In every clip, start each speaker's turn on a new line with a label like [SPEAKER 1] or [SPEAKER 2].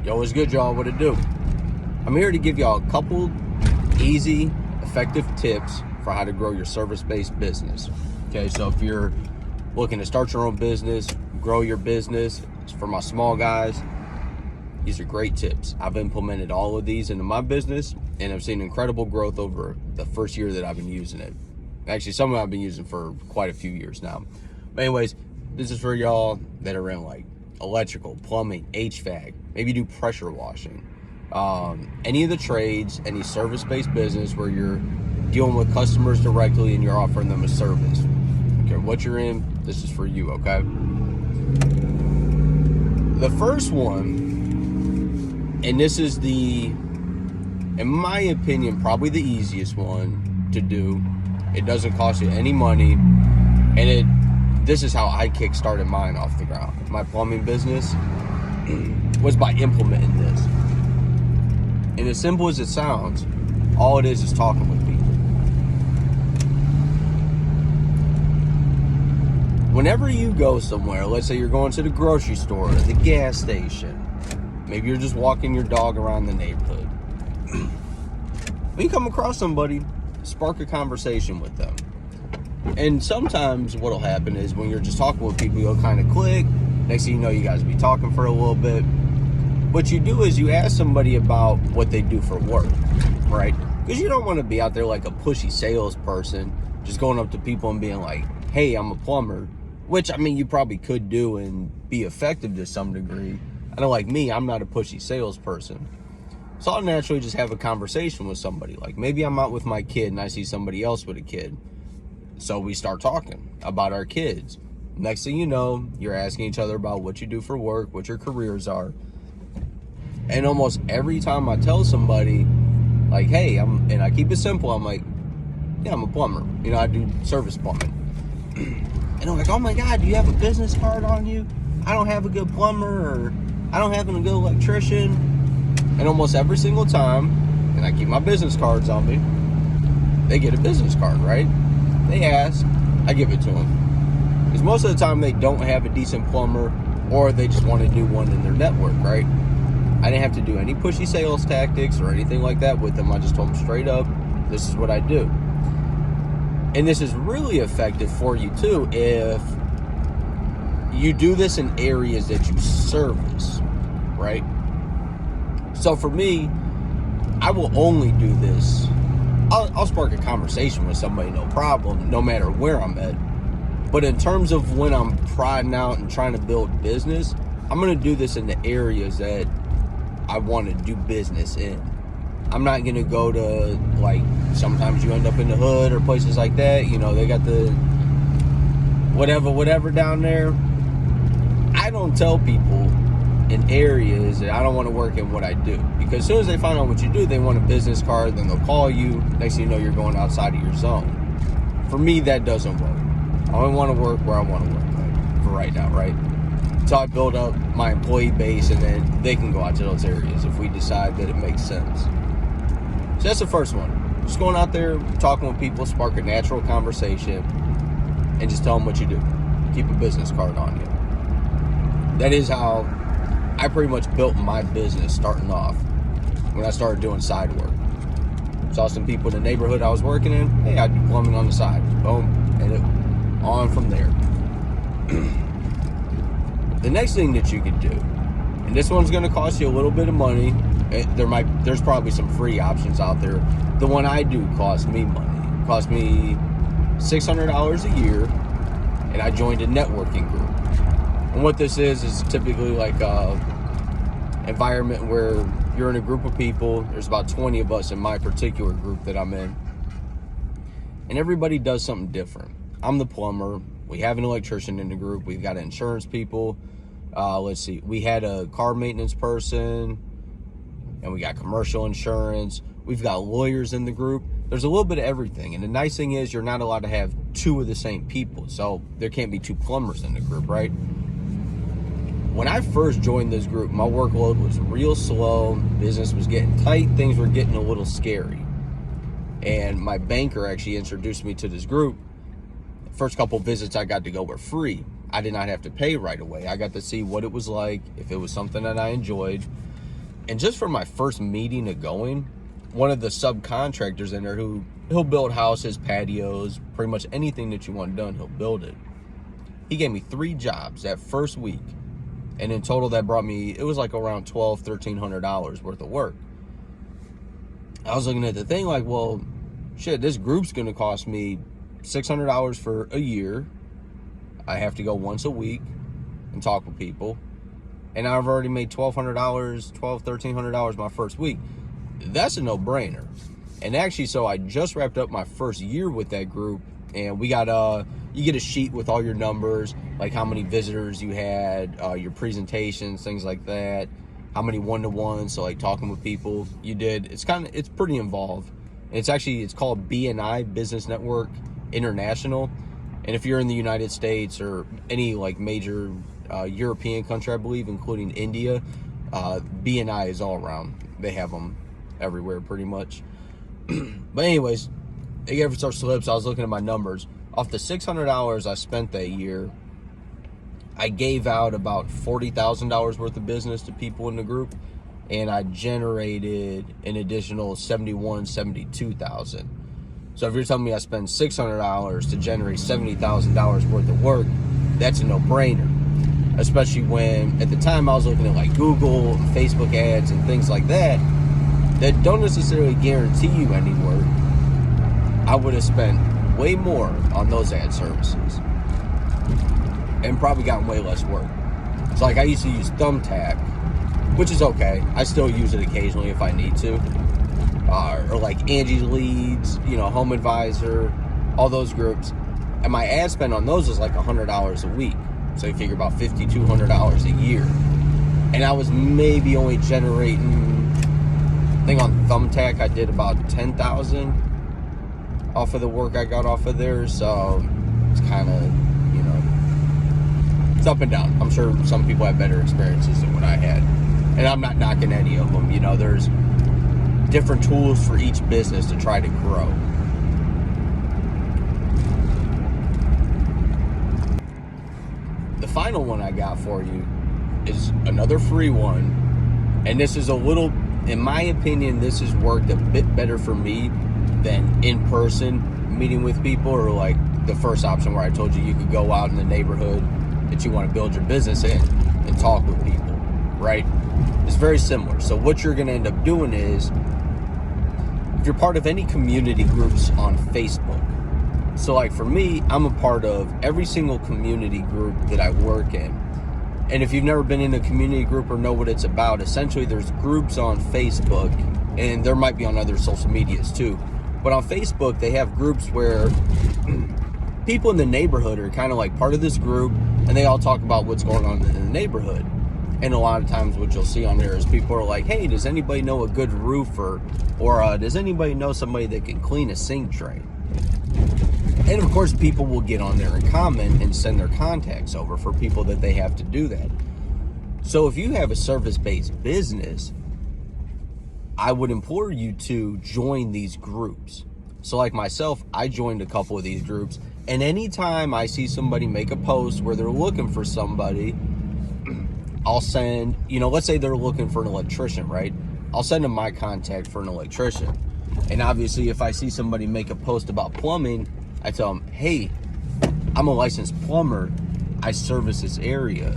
[SPEAKER 1] Yo, what's good, y'all? What it do? I'm here to give y'all a couple easy, effective tips for how to grow your service-based business. Okay, so if you're looking to start your own business, grow your business, for my small guys, these are great tips. I've implemented all of these into my business, and I've seen incredible growth over the first year that I've been using it. Actually, some of them I've been using for quite a few years now. But anyways, this is for y'all that are in like electrical, plumbing, HVAC, maybe do pressure washing, any of the trades, any service-based business where you're dealing with customers directly and you're offering them a service. Okay, what you're in, this is for you, okay? The first one, and this is in my opinion, probably the easiest one to do. It doesn't cost you any money, and this is how I kick-started mine off the ground. My plumbing business was by implementing this. And as simple as it sounds, all it is talking with people. Whenever you go somewhere, let's say you're going to the grocery store, or the gas station, maybe you're just walking your dog around the neighborhood. When you come across somebody, spark a conversation with them. And sometimes what'll happen is when you're just talking with people, you'll kind of click. Next thing you know, you guys will be talking for a little bit. What you do is you ask somebody about what they do for work, right? Because you don't want to be out there like a pushy salesperson, just going up to people and being like, hey, I'm a plumber. Which, I mean, you probably could do and be effective to some degree. I know, like me, I'm not a pushy salesperson. So I'll naturally just have a conversation with somebody. Like maybe I'm out with my kid and I see somebody else with a kid. So we start talking about our kids. Next thing you know, you're asking each other about what you do for work, what your careers are. And almost every time I tell somebody, like, hey, and I keep it simple, I'm like, yeah, I'm a plumber. You know, I do service plumbing. And I'm like, oh my God, do you have a business card on you? I don't have a good plumber, or I don't have a good electrician. And almost every single time, and I keep my business cards on me, they get a business card, right? They ask, I give it to them. Because most of the time they don't have a decent plumber, or they just want to do one in their network, right? I didn't have to do any pushy sales tactics or anything like that with them. I just told them straight up, this is what I do. And this is really effective for you too if you do this in areas that you service, right? So for me, I will only do this. I'll spark a conversation with somebody, no problem, no matter where I'm at. But in terms of when I'm priding out and trying to build business, I'm going to do this in the areas that I want to do business in. I'm not going to go to, like, sometimes you end up in the hood or places like that. You know, they got the whatever down there. I don't tell people in areas that I don't want to work in what I do. Because as soon as they find out what you do, they want a business card, then they'll call you. Next thing you know, you're going outside of your zone. For me, that doesn't work. I only want to work where I want to work, like, for right now, right? So I build up my employee base, and then they can go out to those areas if we decide that it makes sense. So that's the first one. Just going out there, talking with people, spark a natural conversation, and just tell them what you do. Keep a business card on you. That is how I pretty much built my business starting off when I started doing side work. Saw some people in the neighborhood I was working in. Hey, I do plumbing on the side. Boom. And it on from there. The next thing that you could do, and this one's going to cost you a little bit of money. There's probably some free options out there. The one I do cost me money. It cost me $600 a year, and I joined a networking group. And what this is typically like a environment where you're in a group of people. There's about 20 of us in my particular group that I'm in. And everybody does something different. I'm the plumber. We have an electrician in the group. We've got insurance people. Let's see. We had a car maintenance person, and we got commercial insurance. We've got lawyers in the group. There's a little bit of everything. And the nice thing is you're not allowed to have two of the same people. So there can't be two plumbers in the group, right? When I first joined this group, my workload was real slow. Business was getting tight. Things were getting a little scary. And my banker actually introduced me to this group. The first couple visits I got to go were free. I did not have to pay right away. I got to see what it was like, if it was something that I enjoyed. And just from my first meeting of going, one of the subcontractors in there he'll build houses, patios, pretty much anything that you want done, he'll build it. He gave me 3 jobs that first week. And in total, that brought me, it was like around $1,200-$1,300 worth of work. I was looking at the thing like, well, shit, this group's going to cost me $600 for a year. I have to go once a week and talk with people. And I've already made $1,300 my first week. That's a no-brainer. And actually, so I just wrapped up my first year with that group, and we got you get a sheet with all your numbers, like how many visitors you had, your presentations, things like that, how many one-to-ones, so like talking with people you did. It's pretty involved. And it's called BNI, Business Network International. And if you're in the United States or any like major European country, I believe, including India, BNI is all around. They have them everywhere pretty much. But anyways, they gave us our slips. I was looking at my numbers. Off the $600 I spent that year, I gave out about $40,000 worth of business to people in the group, and I generated an additional $72,000. So if you're telling me I spend $600 to generate $70,000 worth of work, that's a no-brainer. Especially when, at the time, I was looking at like Google, Facebook ads, and things like that don't necessarily guarantee you any work. I would have spent way more on those ad services and probably gotten way less work. So like I used to use Thumbtack, which is okay. I still use it occasionally if I need to. Or like Angie's Leads, Home Advisor, all those groups. And my ad spend on those was like $100 a week. So you figure about $5,200 a year. And I was maybe only generating, I think on Thumbtack I did about $10,000 off of the work I got off of there. So it's kind of, it's up and down. I'm sure some people have better experiences than what I had. And I'm not knocking any of them. There's different tools for each business to try to grow. The final one I got for you is another free one. And this is in my opinion, this has worked a bit better for me than in-person meeting with people, or like the first option where I told you could go out in the neighborhood that you want to build your business in and talk with people, right? It's very similar. So what you're going to end up doing is, if you're part of any community groups on Facebook, so like for me, I'm a part of every single community group that I work in. And if you've never been in a community group or know what it's about, essentially there's groups on Facebook, and there might be on other social medias too. But on Facebook, they have groups where people in the neighborhood are kind of like part of this group, and they all talk about what's going on in the neighborhood. And a lot of times what you'll see on there is people are like, hey, does anybody know a good roofer? Or does anybody know somebody that can clean a sink tray? And of course, people will get on there and comment and send their contacts over for people that they have to do that. So if you have a service-based business, I would implore you to join these groups. So like myself, I joined a couple of these groups, and anytime I see somebody make a post where they're looking for somebody, I'll send, let's say they're looking for an electrician, right? I'll send them my contact for an electrician. And obviously, if I see somebody make a post about plumbing, I tell them, hey, I'm a licensed plumber. I service this area.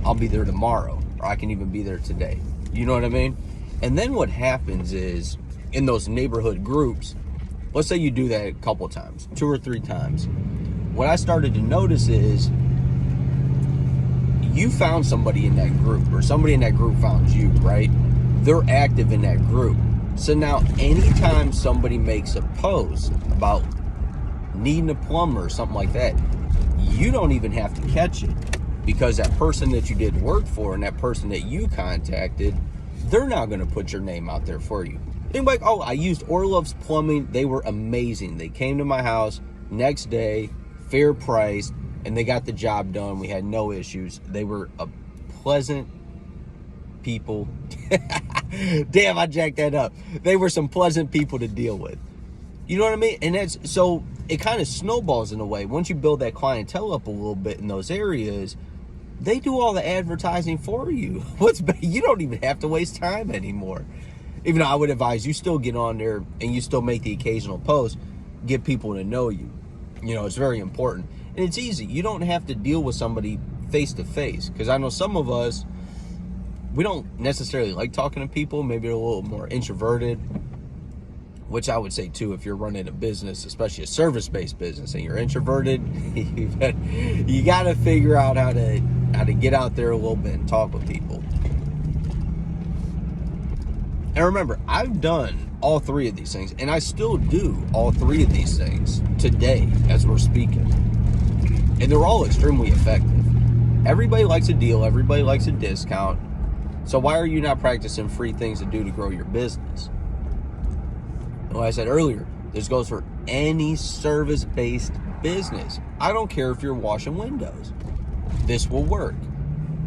[SPEAKER 1] I'll be there tomorrow, or I can even be there today. You know what I mean? And then what happens is, in those neighborhood groups, let's say you do that a couple times, 2 or 3 times. What I started to notice is, you found somebody in that group, or somebody in that group found you, right? They're active in that group. So now anytime somebody makes a post about needing a plumber or something like that, you don't even have to catch it, because that person that you did work for and that person that you contacted, they're not going to put your name out there for you. They're like, oh, I used Orlove's Plumbing. They were amazing. They came to my house next day, fair price, and they got the job done. We had no issues. They were a pleasant people. Damn, I jacked that up. They were some pleasant people to deal with. You know what I mean? And that's, so it kind of snowballs in a way. Once you build that clientele up a little bit in those areas, They do all the advertising for you. You don't even have to waste time anymore. Even though I would advise you still get on there and you still make the occasional post, get people to know you. You know, it's very important. And it's easy. You don't have to deal with somebody face to face. Because I know some of us, we don't necessarily like talking to people. Maybe they're a little more introverted. Which I would say too, if you're running a business, especially a service-based business, and you're introverted, you got to figure out how to get out there a little bit and talk with people. And remember, I've done all three of these things, and I still do all three of these things today as we're speaking. And they're all extremely effective. Everybody likes a deal. Everybody likes a discount. So why are you not practicing free things to do to grow your business? Like I said earlier, this goes for any service-based business. I don't care if you're washing windows. This will work.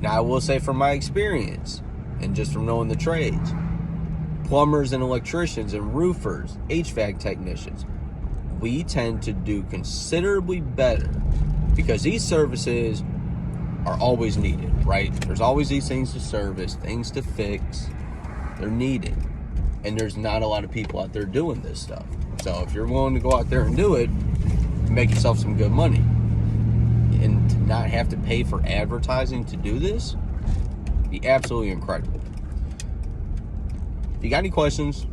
[SPEAKER 1] Now, I will say from my experience, and just from knowing the trades, plumbers and electricians and roofers, HVAC technicians, we tend to do considerably better because these services are always needed, right? There's always these things to service, things to fix. They're needed. And there's not a lot of people out there doing this stuff. So if you're willing to go out there and do it, make yourself some good money. And to not have to pay for advertising to do this, be absolutely incredible. If you got any questions,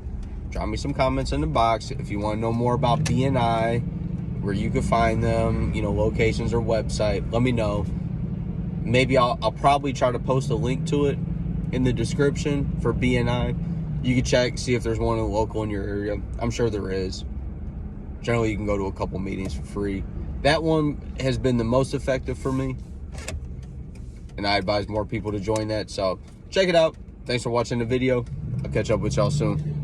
[SPEAKER 1] drop me some comments in the box. If you want to know more about BNI, where you can find them, you know, locations or website, let me know. Maybe I'll probably try to post a link to it in the description for BNI. You can check, see if there's one local in your area. I'm sure there is. Generally, you can go to a couple meetings for free. That one has been the most effective for me. And I advise more people to join that. So check it out. Thanks for watching the video. I'll catch up with y'all soon.